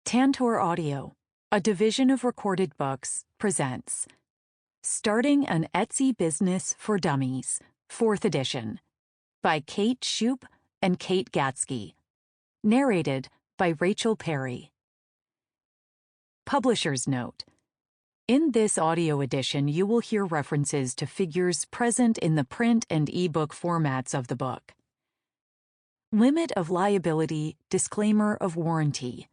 Tantor Audio, a division of Recorded Books, presents Starting an Etsy Business for Dummies, 4th edition, by Kate Shoup and Kate Gatski. Narrated by Rachel Perry. Publisher's note. In this audio edition, you will hear references to figures present in the print and ebook formats of the book. Limit of liability, disclaimer of warranty.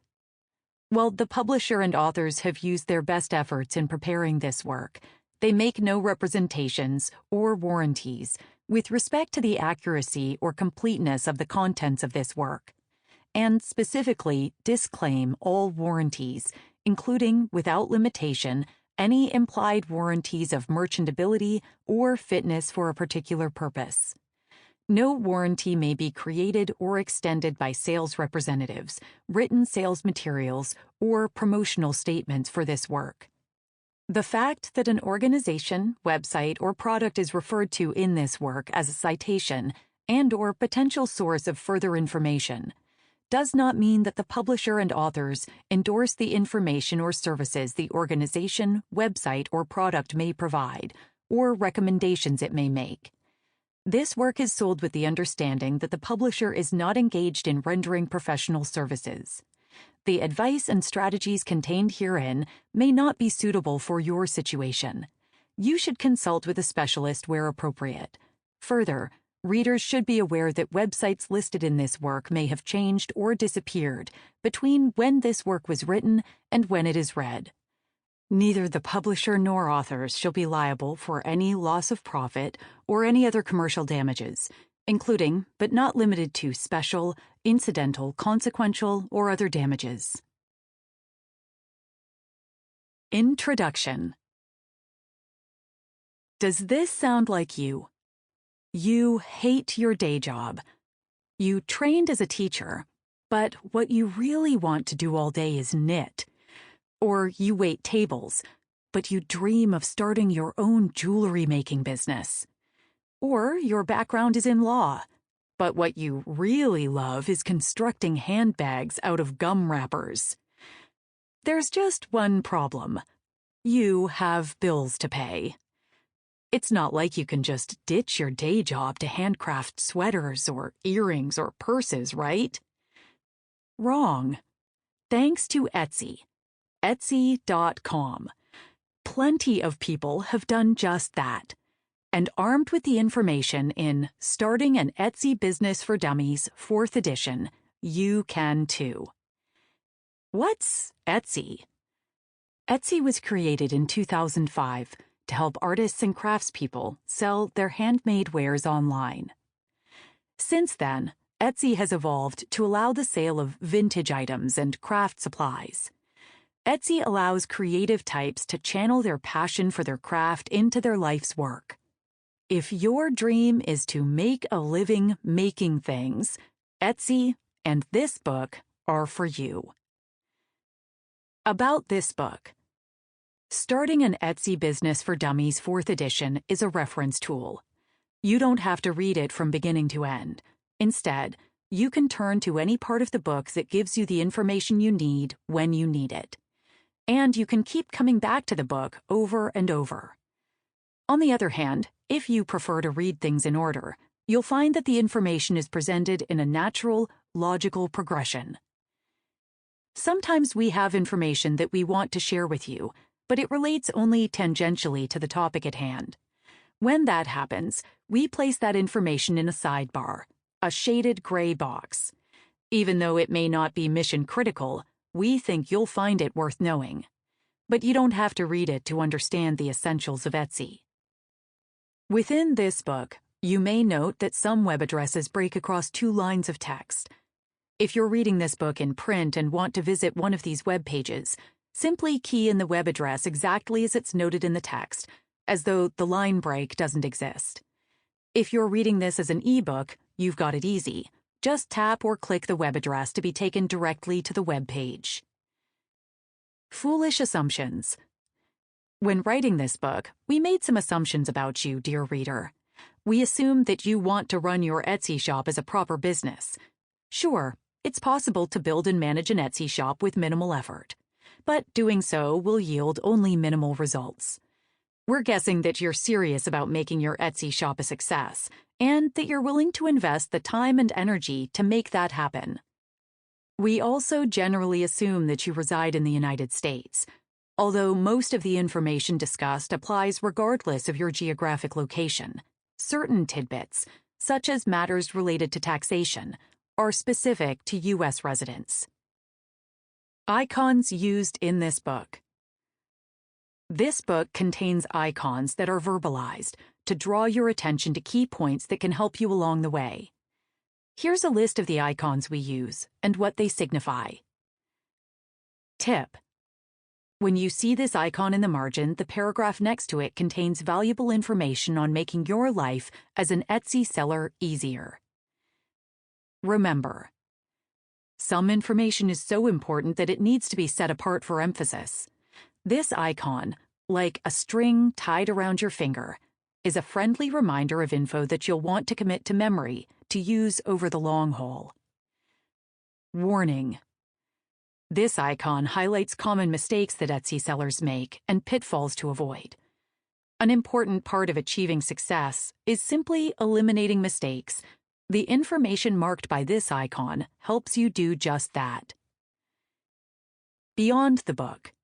While the publisher and authors have used their best efforts in preparing this work, they make no representations or warranties with respect to the accuracy or completeness of the contents of this work, and specifically disclaim all warranties, including, without limitation, any implied warranties of merchantability or fitness for a particular purpose. No warranty may be created or extended by sales representatives, written sales materials, or promotional statements for this work. The fact that an organization, website, or product is referred to in this work as a citation and/or potential source of further information does not mean that the publisher and authors endorse the information or services the organization, website, or product may provide, or recommendations it may make. This work is sold with the understanding that the publisher is not engaged in rendering professional services. The advice and strategies contained herein may not be suitable for your situation. You should consult with a specialist where appropriate. Further, readers should be aware that websites listed in this work may have changed or disappeared between when this work was written and when it is read. Neither the publisher nor authors shall be liable for any loss of profit or any other commercial damages, including, but not limited to, special, incidental, consequential, or other damages. Introduction. Does this sound like you? You hate your day job. You trained as a teacher, but what you really want to do all day is knit. Or you wait tables, but you dream of starting your own jewelry-making business. Or your background is in law, but what you really love is constructing handbags out of gum wrappers. There's just one problem. You have bills to pay. It's not like you can just ditch your day job to handcraft sweaters or earrings or purses, right? Wrong. Thanks to Etsy. Etsy.com. Plenty of people have done just that. And armed with the information in Starting an Etsy Business for Dummies, 4th edition, you can too. What's Etsy? Etsy was created in 2005 to help artists and craftspeople sell their handmade wares online. Since then, Etsy has evolved to allow the sale of vintage items and craft supplies. Etsy allows creative types to channel their passion for their craft into their life's work. If your dream is to make a living making things, Etsy and this book are for you. About this book. Starting an Etsy Business for Dummies 4th edition is a reference tool. You don't have to read it from beginning to end. Instead, you can turn to any part of the book that gives you the information you need when you need it. And you can keep coming back to the book over and over. On the other hand, if you prefer to read things in order, you'll find that the information is presented in a natural, logical progression. Sometimes we have information that we want to share with you, but it relates only tangentially to the topic at hand. When that happens, we place that information in a sidebar, a shaded gray box. Even though it may not be mission critical, we think you'll find it worth knowing. But you don't have to read it to understand the essentials of Etsy. Within this book, you may note that some web addresses break across 2 lines of text. If you're reading this book in print and want to visit one of these web pages, simply key in the web address exactly as it's noted in the text, as though the line break doesn't exist. If you're reading this as an ebook, you've got it easy. Just tap or click the web address to be taken directly to the web page. Foolish assumptions. When writing this book, we made some assumptions about you, dear reader. We assumed that you want to run your Etsy shop as a proper business. Sure, it's possible to build and manage an Etsy shop with minimal effort. But doing so will yield only minimal results. We're guessing that you're serious about making your Etsy shop a success, and that you're willing to invest the time and energy to make that happen. We also generally assume that you reside in the United States, although most of the information discussed applies regardless of your geographic location. Certain tidbits, such as matters related to taxation, are specific to U.S. residents. Icons used in this book. This book contains icons that are verbalized to draw your attention to key points that can help you along the way. Here's a list of the icons we use and what they signify. Tip: when you see this icon in the margin, the paragraph next to it contains valuable information on making your life as an Etsy seller easier. Remember, some information is so important that it needs to be set apart for emphasis. This icon, like a string tied around your finger, is a friendly reminder of info that you'll want to commit to memory to use over the long haul. Warning: this icon highlights common mistakes that Etsy sellers make and pitfalls to avoid. An important part of achieving success is simply eliminating mistakes. The information marked by this icon helps you do just that. Beyond the book.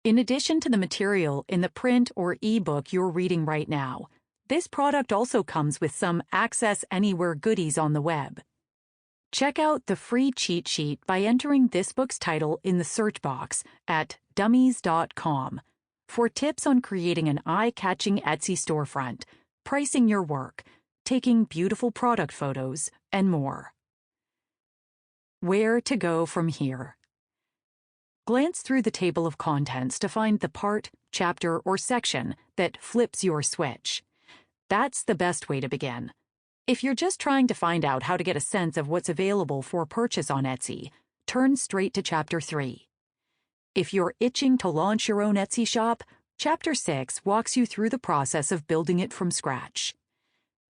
In addition to the material in the print or ebook you're reading right now, this product also comes with some Access Anywhere goodies on the web. Check out the free cheat sheet by entering this book's title in the search box at dummies.com for tips on creating an eye-catching Etsy storefront, pricing your work, taking beautiful product photos, and more. Where to go from here. Glance through the table of contents to find the part, chapter, or section that flips your switch. That's the best way to begin. If you're just trying to find out how to get a sense of what's available for purchase on Etsy, turn straight to Chapter 3. If you're itching to launch your own Etsy shop, Chapter 6 walks you through the process of building it from scratch.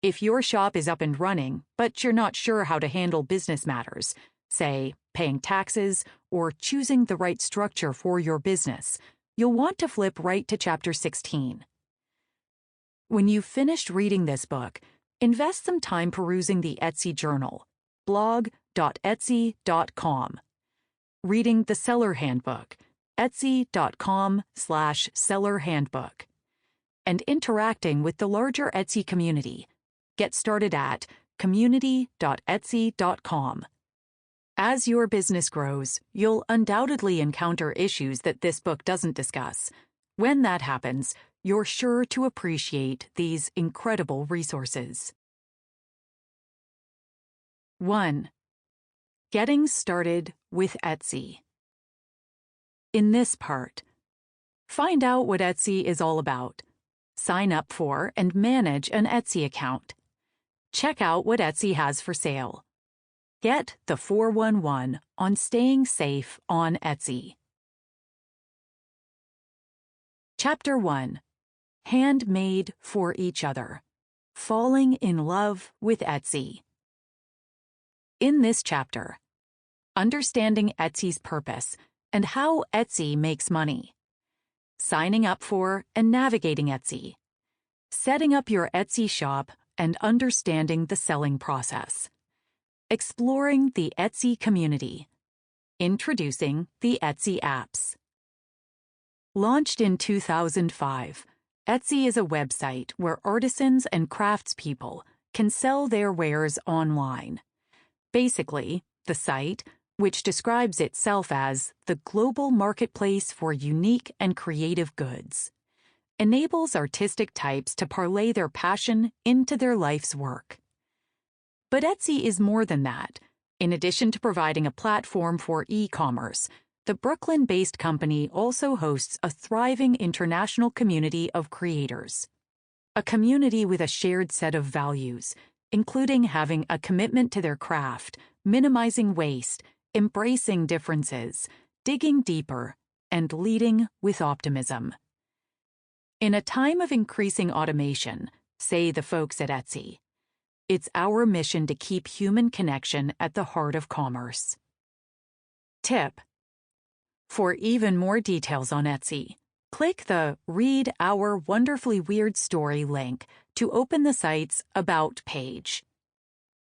If your shop is up and running, but you're not sure how to handle business matters, say, paying taxes or choosing the right structure for your business, you'll want to flip right to Chapter 16. When you've finished reading this book, invest some time perusing the Etsy journal, blog.etsy.com, reading the Seller Handbook, etsy.com/seller handbook, and interacting with the larger Etsy community. Get started at community.etsy.com. As your business grows, you'll undoubtedly encounter issues that this book doesn't discuss. When that happens, you're sure to appreciate these incredible resources. 1. Getting started with Etsy. In this part, find out what Etsy is all about. Sign up for and manage an Etsy account. Check out what Etsy has for sale. Get the 411 on staying safe on Etsy. Chapter 1. Handmade for Each Other. Falling in Love with Etsy. In this chapter, understanding Etsy's purpose and how Etsy makes money. Signing up for and navigating Etsy. Setting up your Etsy shop and understanding the selling process. Exploring the Etsy community. Introducing the Etsy apps. Launched in 2005, Etsy is a website where artisans and craftspeople can sell their wares online. Basically, the site, which describes itself as the global marketplace for unique and creative goods, enables artistic types to parlay their passion into their life's work. But Etsy is more than that. In addition to providing a platform for e-commerce, the Brooklyn-based company also hosts a thriving international community of creators. A community with a shared set of values, including having a commitment to their craft, minimizing waste, embracing differences, digging deeper, and leading with optimism. In a time of increasing automation, say the folks at Etsy, It's our mission to keep human connection at the heart of commerce. Tip: for even more details on Etsy, click the Read Our Wonderfully Weird Story link to open the site's About page.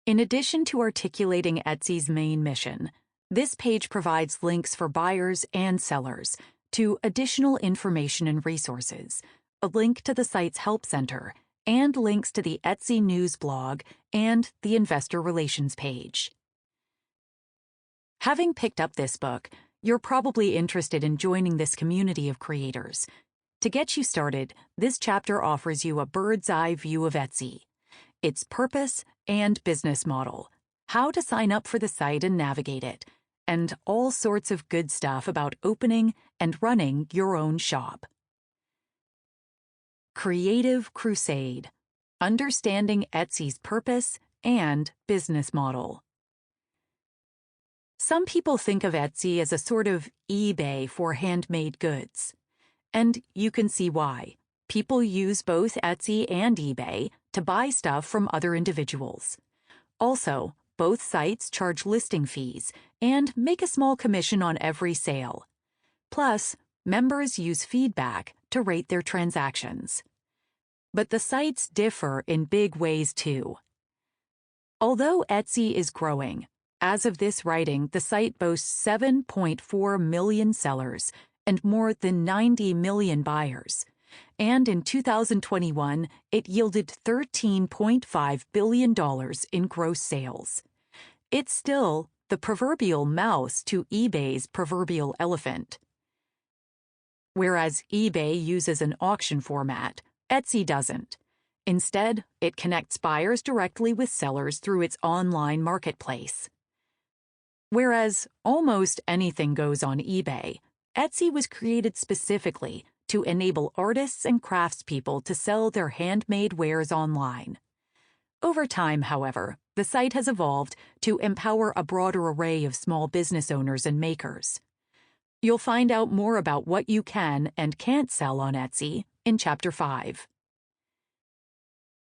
In addition to articulating Etsy's main mission, this page provides links for buyers and sellers to additional information and resources, a link to the site's Help Center, and links to the Etsy news blog and the Investor Relations page. Having picked up this book, you're probably interested in joining this community of creators. To get you started, this chapter offers you a bird's-eye view of Etsy, its purpose and business model, how to sign up for the site and navigate it, and all sorts of good stuff about opening and running your own shop. Creative Crusade: Understanding Etsy's Purpose and Business Model. Some people think of Etsy as a sort of eBay for handmade goods. And you can see why. People use both Etsy and eBay to buy stuff from other individuals. Also, both sites charge listing fees and make a small commission on every sale. Plus, members use feedback to rate their transactions. But the sites differ in big ways too. Although Etsy is growing, as of this writing, the site boasts 7.4 million sellers and more than 90 million buyers. And in 2021, it yielded $13.5 billion in gross sales. It's still the proverbial mouse to eBay's proverbial elephant. Whereas eBay uses an auction format, Etsy doesn't. Instead, it connects buyers directly with sellers through its online marketplace. Whereas almost anything goes on eBay, Etsy was created specifically to enable artists and craftspeople to sell their handmade wares online. Over time, however, the site has evolved to empower a broader array of small business owners and makers. You'll find out more about what you can and can't sell on Etsy in Chapter 5.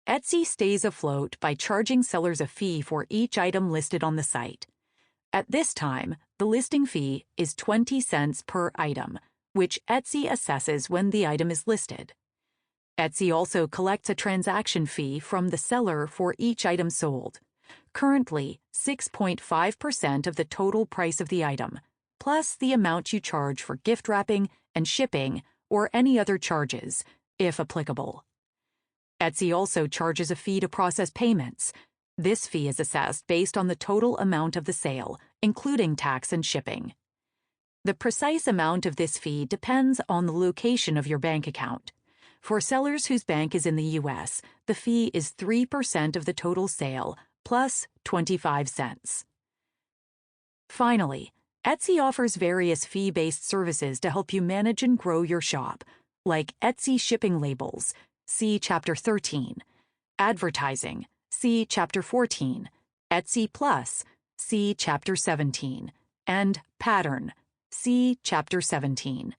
Etsy stays afloat by charging sellers a fee for each item listed on the site. At this time, the listing fee is 20 cents per item, which Etsy assesses when the item is listed. Etsy also collects a transaction fee from the seller for each item sold, currently 6.5% of the total price of the item, plus the amount you charge for gift wrapping and shipping or any other charges, if applicable. Etsy also charges a fee to process payments. This fee is assessed based on the total amount of the sale, including tax and shipping. The precise amount of this fee depends on the location of your bank account. For sellers whose bank is in the U.S., the fee is 3% of the total sale, plus 25 cents. Finally, Etsy offers various fee-based services to help you manage and grow your shop, like Etsy shipping labels, see Chapter 13, advertising, see Chapter 14, Etsy Plus, see Chapter 17, and Pattern, see Chapter 17.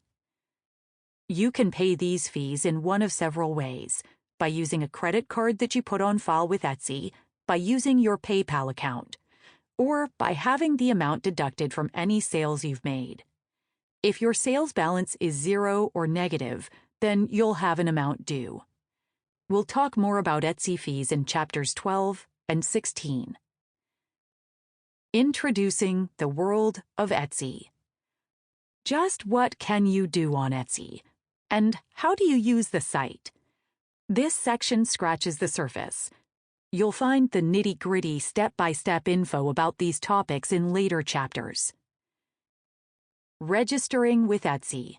You can pay these fees in one of several ways: by using a credit card that you put on file with Etsy, by using your PayPal account, or by having the amount deducted from any sales you've made. If your sales balance is 0 or negative, then you'll have an amount due. We'll talk more about Etsy fees in Chapters 12 and 16. Introducing the world of Etsy. Just what can you do on Etsy? And how do you use the site? This section scratches the surface. You'll find the nitty-gritty step-by-step info about these topics in later chapters. Registering with Etsy.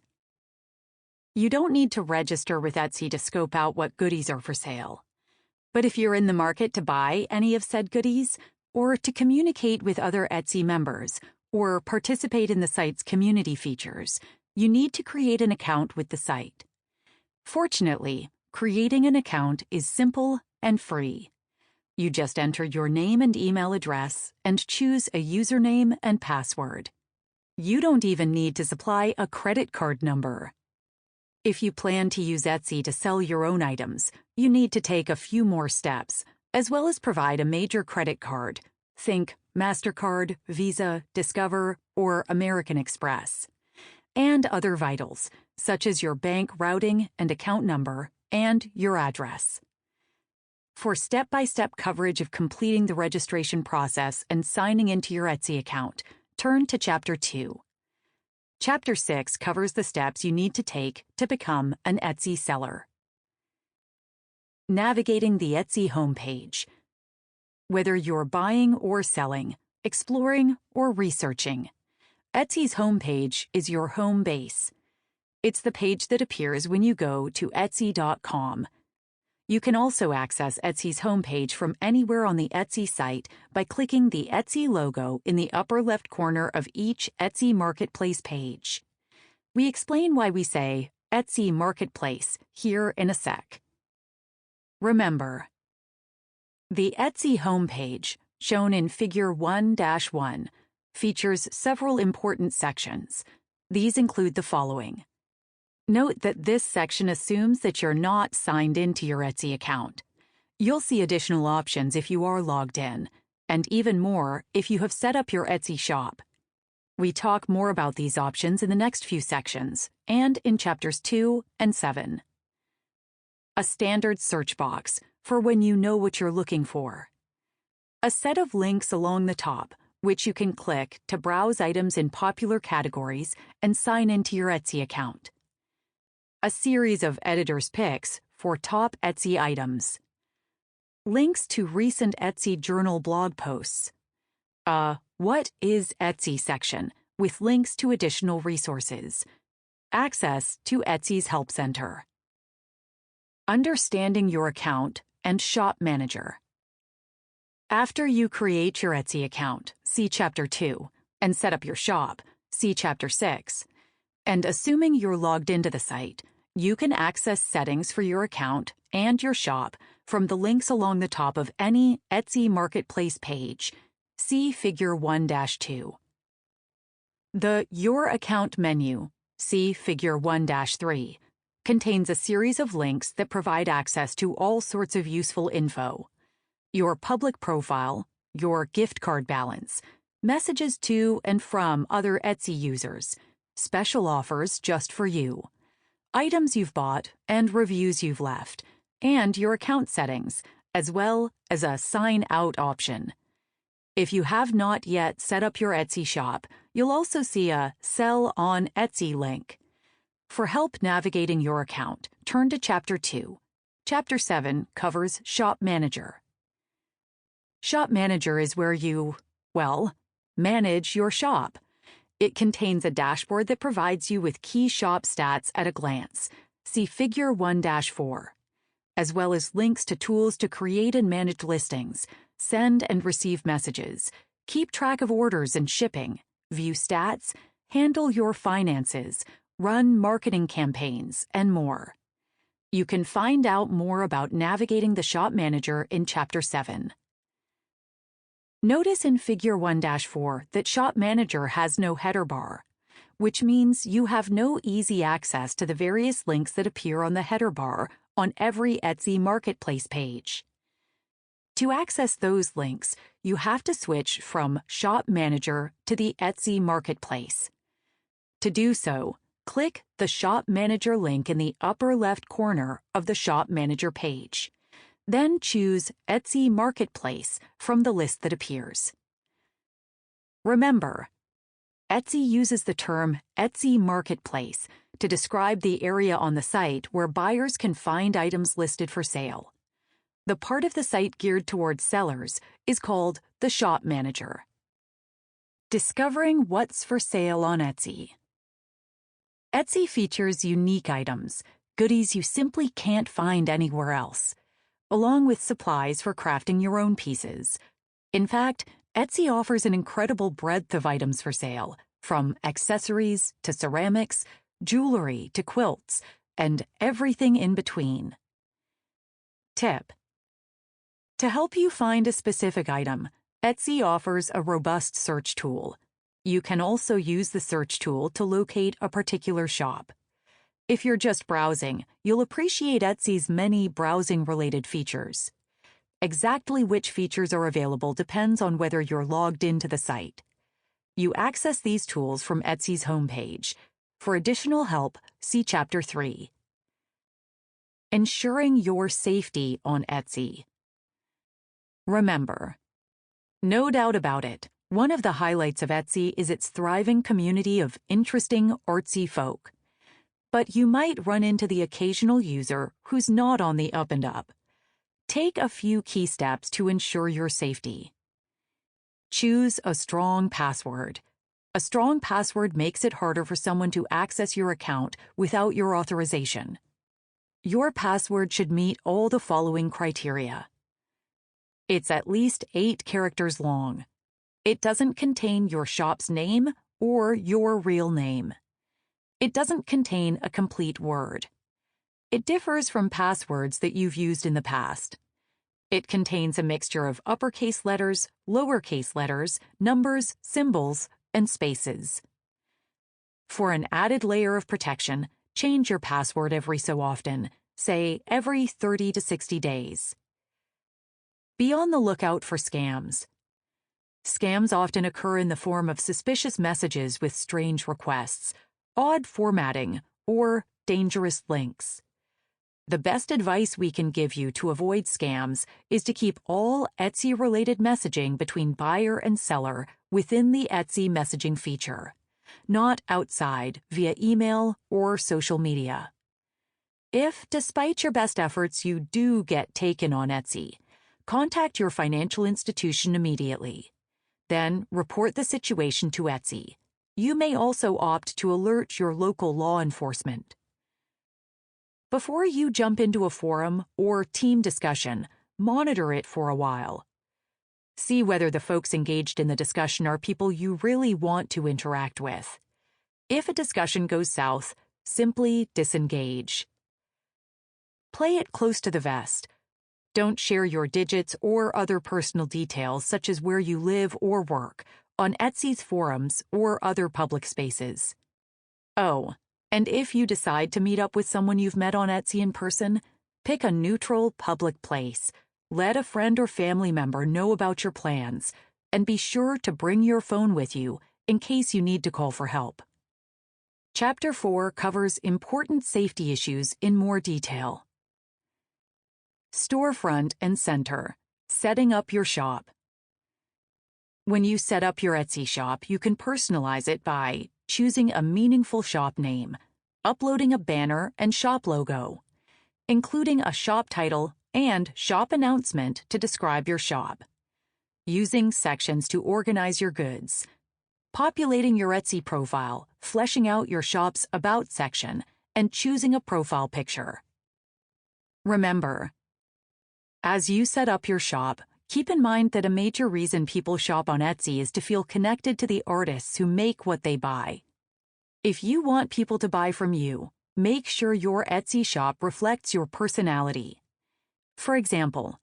You don't need to register with Etsy to scope out what goodies are for sale. But if you're in the market to buy any of said goodies, or to communicate with other Etsy members, or participate in the site's community features, you need to create an account with the site. Fortunately, creating an account is simple and free. You just enter your name and email address and choose a username and password. You don't even need to supply a credit card number. If you plan to use Etsy to sell your own items, you need to take a few more steps, as well as provide a major credit card. Think MasterCard, Visa, Discover, or American Express. And other vitals, such as your bank routing and account number, and your address. For step-by-step coverage of completing the registration process and signing into your Etsy account, turn to Chapter 2. Chapter 6 covers the steps you need to take to become an Etsy seller. Navigating the Etsy homepage. Whether you're buying or selling, exploring or researching, Etsy's homepage is your home base. It's the page that appears when you go to Etsy.com. You can also access Etsy's homepage from anywhere on the Etsy site by clicking the Etsy logo in the upper left corner of each Etsy Marketplace page. We explain why we say Etsy Marketplace here in a sec. Remember, the Etsy homepage, shown in Figure 1-1, features several important sections. These include the following. Note that this section assumes that you're not signed into your Etsy account. You'll see additional options if you are logged in, and even more if you have set up your Etsy shop. We talk more about these options in the next few sections, and in Chapters 2 and 7. A standard search box for when you know what you're looking for. A set of links along the top, which you can click to browse items in popular categories and sign into your Etsy account. A series of editor's picks for top Etsy items. Links to recent Etsy journal blog posts. A What is Etsy section with links to additional resources. Access to Etsy's Help Center. Understanding your account and Shop Manager. After you create your Etsy account, see Chapter 2, and set up your shop, see Chapter 6. And assuming you're logged into the site, you can access settings for your account and your shop from the links along the top of any Etsy Marketplace page. See Figure 1-2. The Your Account menu, see Figure 1-3, contains a series of links that provide access to all sorts of useful info. Your public profile, your gift card balance, messages to and from other Etsy users, special offers just for you, items you've bought and reviews you've left, and your account settings, as well as a sign out option. If you have not yet set up your Etsy shop, you'll also see a Sell on Etsy link. For help navigating your account, turn to Chapter 2. Chapter 7 covers Shop Manager. Shop Manager is where you, manage your shop. It contains a dashboard that provides you with key shop stats at a glance. See Figure 1-4, as well as links to tools to create and manage listings, send and receive messages, keep track of orders and shipping, view stats, handle your finances, run marketing campaigns, and more. You can find out more about navigating the Shop Manager in Chapter 7. Notice in Figure 1-4 that Shop Manager has no header bar, which means you have no easy access to the various links that appear on the header bar on every Etsy Marketplace page. To access those links, you have to switch from Shop Manager to the Etsy Marketplace. To do so, click the Shop Manager link in the upper left corner of the Shop Manager page. Then choose Etsy Marketplace from the list that appears. Remember, Etsy uses the term Etsy Marketplace to describe the area on the site where buyers can find items listed for sale. The part of the site geared towards sellers is called the Shop Manager. Discovering what's for sale on Etsy. Etsy features unique items, goodies you simply can't find anywhere else, along with supplies for crafting your own pieces. In fact, Etsy offers an incredible breadth of items for sale, from accessories to ceramics, jewelry to quilts, and everything in between. Tip: to help you find a specific item, Etsy offers a robust search tool. You can also use the search tool to locate a particular shop. If you're just browsing, you'll appreciate Etsy's many browsing-related features. Exactly which features are available depends on whether you're logged into the site. You access these tools from Etsy's homepage. For additional help, see Chapter 3. Ensuring your safety on Etsy. Remember, no doubt about it, one of the highlights of Etsy is its thriving community of interesting, artsy folk. But you might run into the occasional user who's not on the up and up. Take a few key steps to ensure your safety. Choose a strong password. A strong password makes it harder for someone to access your account without your authorization. Your password should meet all the following criteria. It's at least 8 characters long. It doesn't contain your shop's name or your real name. It doesn't contain a complete word. It differs from passwords that you've used in the past. It contains a mixture of uppercase letters, lowercase letters, numbers, symbols, and spaces. For an added layer of protection, change your password every so often, say every 30 to 60 days. Be on the lookout for scams. Scams often occur in the form of suspicious messages with strange requests, odd formatting, or dangerous links. The best advice we can give you to avoid scams is to keep all Etsy-related messaging between buyer and seller within the Etsy messaging feature, not outside via email or social media. If, despite your best efforts, you do get taken on Etsy, contact your financial institution immediately. Then report the situation to Etsy. You may also opt to alert your local law enforcement. Before you jump into a forum or team discussion, monitor it for a while. See whether the folks engaged in the discussion are people you really want to interact with. If a discussion goes south, simply disengage. Play it close to the vest. Don't share your digits or other personal details such as where you live or work on Etsy's forums or other public spaces. Oh, and if you decide to meet up with someone you've met on Etsy in person, pick a neutral public place. Let a friend or family member know about your plans, and be sure to bring your phone with you in case you need to call for help. Chapter 4 covers important safety issues in more detail. Storefront and center. Setting up your shop. When you set up your Etsy shop, you can personalize it by choosing a meaningful shop name, uploading a banner and shop logo, including a shop title and shop announcement to describe your shop, using sections to organize your goods, populating your Etsy profile, fleshing out your shop's About section, and choosing a profile picture. Remember, as you set up your shop, keep in mind that a major reason people shop on Etsy is to feel connected to the artists who make what they buy. If you want people to buy from you, make sure your Etsy shop reflects your personality. For example,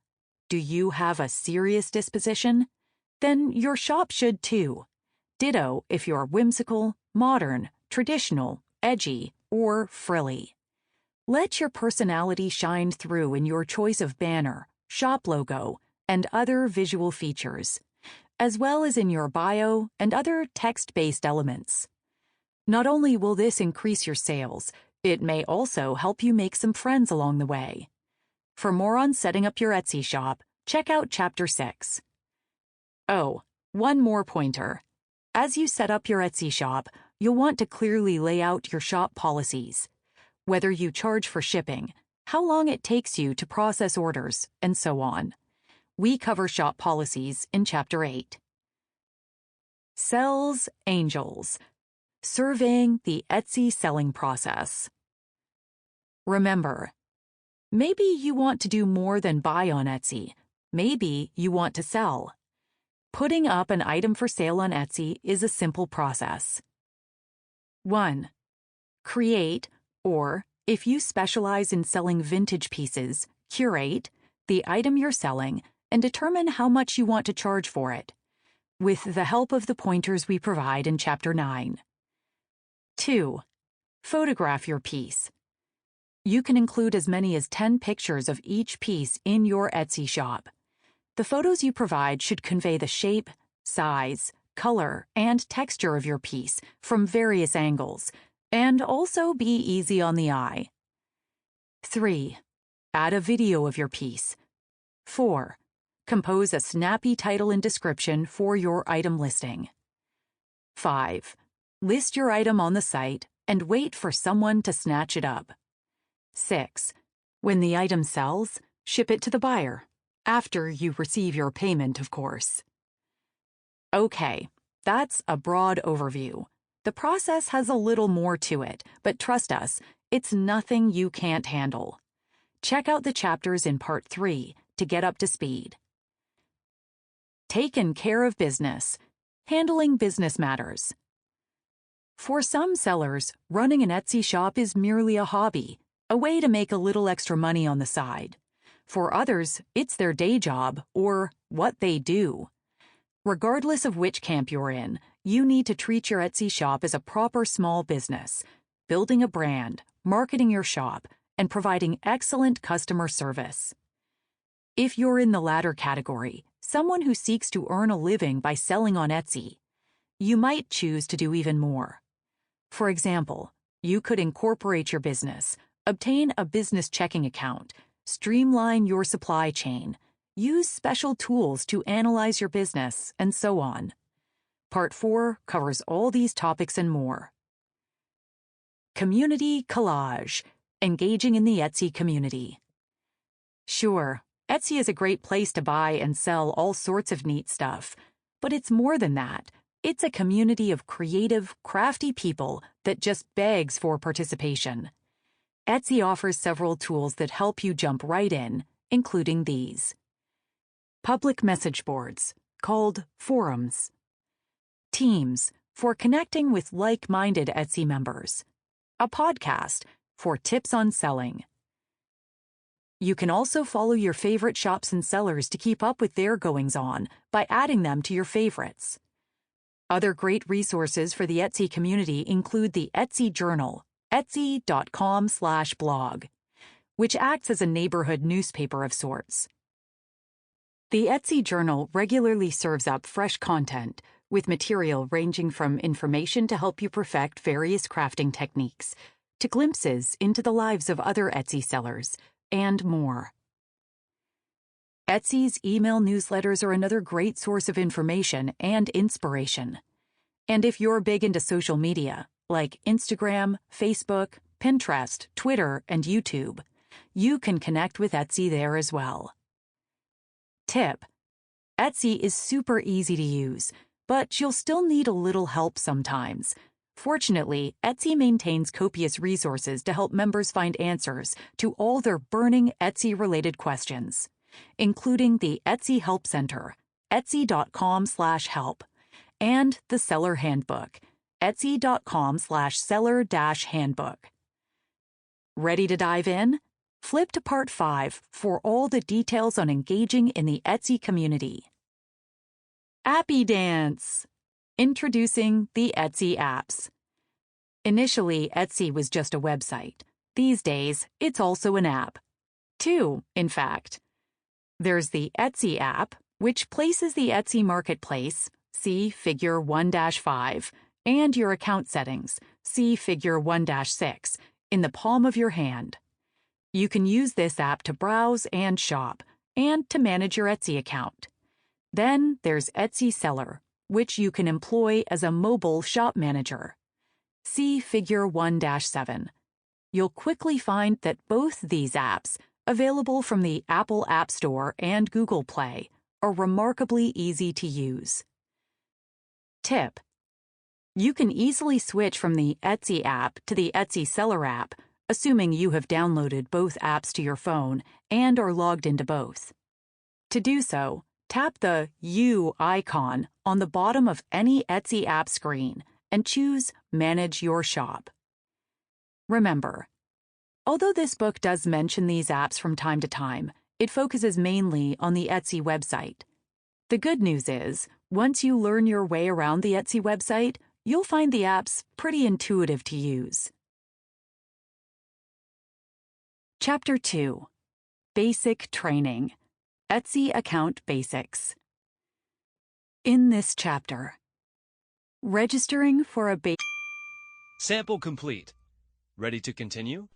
do you have a serious disposition? Then your shop should too. Ditto if you're whimsical, modern, traditional, edgy, or frilly. Let your personality shine through in your choice of banner, shop logo, and other visual features, as well as in your bio and other text-based elements. Not only will this increase your sales, it may also help you make some friends along the way. For more on setting up your Etsy shop, check out Chapter 6. Oh, one more pointer. As you set up your Etsy shop, you'll want to clearly lay out your shop policies. Whether you charge for shipping, how long it takes you to process orders, and so on. We cover shop policies in Chapter 8. Sells Angels. Surveying the Etsy selling process. Remember, maybe you want to do more than buy on Etsy. Maybe you want to sell. Putting up an item for sale on Etsy is a simple process. 1. Create, or, if you specialize in selling vintage pieces, curate the item you're selling and determine how much you want to charge for it, with the help of the pointers we provide in Chapter 9. 2. Photograph your piece. You can include as many as 10 pictures of each piece in your Etsy shop. The photos you provide should convey the shape, size, color, and texture of your piece from various angles, and also be easy on the eye. 3. Add a video of your piece. 4. Compose a snappy title and description for your item listing. 5. List your item on the site and wait for someone to snatch it up. 6. When the item sells, ship it to the buyer, after you receive your payment, of course. Okay, that's a broad overview. The process has a little more to it, but trust us, it's nothing you can't handle. Check out the chapters in Part 3 to get up to speed. Taking care of business. Handling business matters. For some sellers, running an Etsy shop is merely a hobby, a way to make a little extra money on the side. For others, it's their day job or what they do. Regardless of which camp you're in, you need to treat your Etsy shop as a proper small business, building a brand, marketing your shop, and providing excellent customer service. If you're in the latter category, someone who seeks to earn a living by selling on Etsy, you might choose to do even more. For example, you could incorporate your business, obtain a business checking account, streamline your supply chain, use special tools to analyze your business, and so on. Part 4 covers all these topics and more. Community collage. Engaging in the Etsy community. Sure, Etsy is a great place to buy and sell all sorts of neat stuff, but it's more than that. It's a community of creative, crafty people that just begs for participation. Etsy offers several tools that help you jump right in, including these. Public message boards, called forums. Teams, for connecting with like-minded Etsy members. A podcast, for tips on selling. You can also follow your favorite shops and sellers to keep up with their goings-on by adding them to your favorites. Other great resources for the Etsy community include the Etsy Journal, etsy.com/blog, which acts as a neighborhood newspaper of sorts. The Etsy Journal regularly serves up fresh content, with material ranging from information to help you perfect various crafting techniques, to glimpses into the lives of other Etsy sellers, and more. Etsy's email newsletters are another great source of information and inspiration. And if you're big into social media, like Instagram, Facebook, Pinterest, Twitter, and YouTube, you can connect with Etsy there as well. Tip: Etsy is super easy to use, but you'll still need a little help sometimes. Fortunately, Etsy maintains copious resources to help members find answers to all their burning Etsy-related questions, including the Etsy Help Center, etsy.com/help, and the Seller Handbook, etsy.com/seller-handbook. Ready to dive in? Flip to Part 5 for all the details on engaging in the Etsy community. Appy Dance. Introducing the Etsy apps. Initially, Etsy was just a website. These days, it's also an app. 2, in fact. There's the Etsy app, which places the Etsy marketplace, see Figure 1-5, and your account settings, see Figure 1-6, in the palm of your hand. You can use this app to browse and shop, and to manage your Etsy account. Then there's Etsy Seller, which you can employ as a mobile shop manager. See Figure 1-7. You'll quickly find that both these apps, available from the Apple App Store and Google Play, are remarkably easy to use. Tip: You can easily switch from the Etsy app to the Etsy Seller app, assuming you have downloaded both apps to your phone and are logged into both. To do so, tap the U icon on the bottom of any Etsy app screen and choose Manage Your Shop. Remember, although this book does mention these apps from time to time, it focuses mainly on the Etsy website. The good news is, once you learn your way around the Etsy website, you'll find the apps pretty intuitive to use. Chapter 2. Basic Training. Etsy Account Basics. In this chapter, registering for a Sample complete. Ready to continue?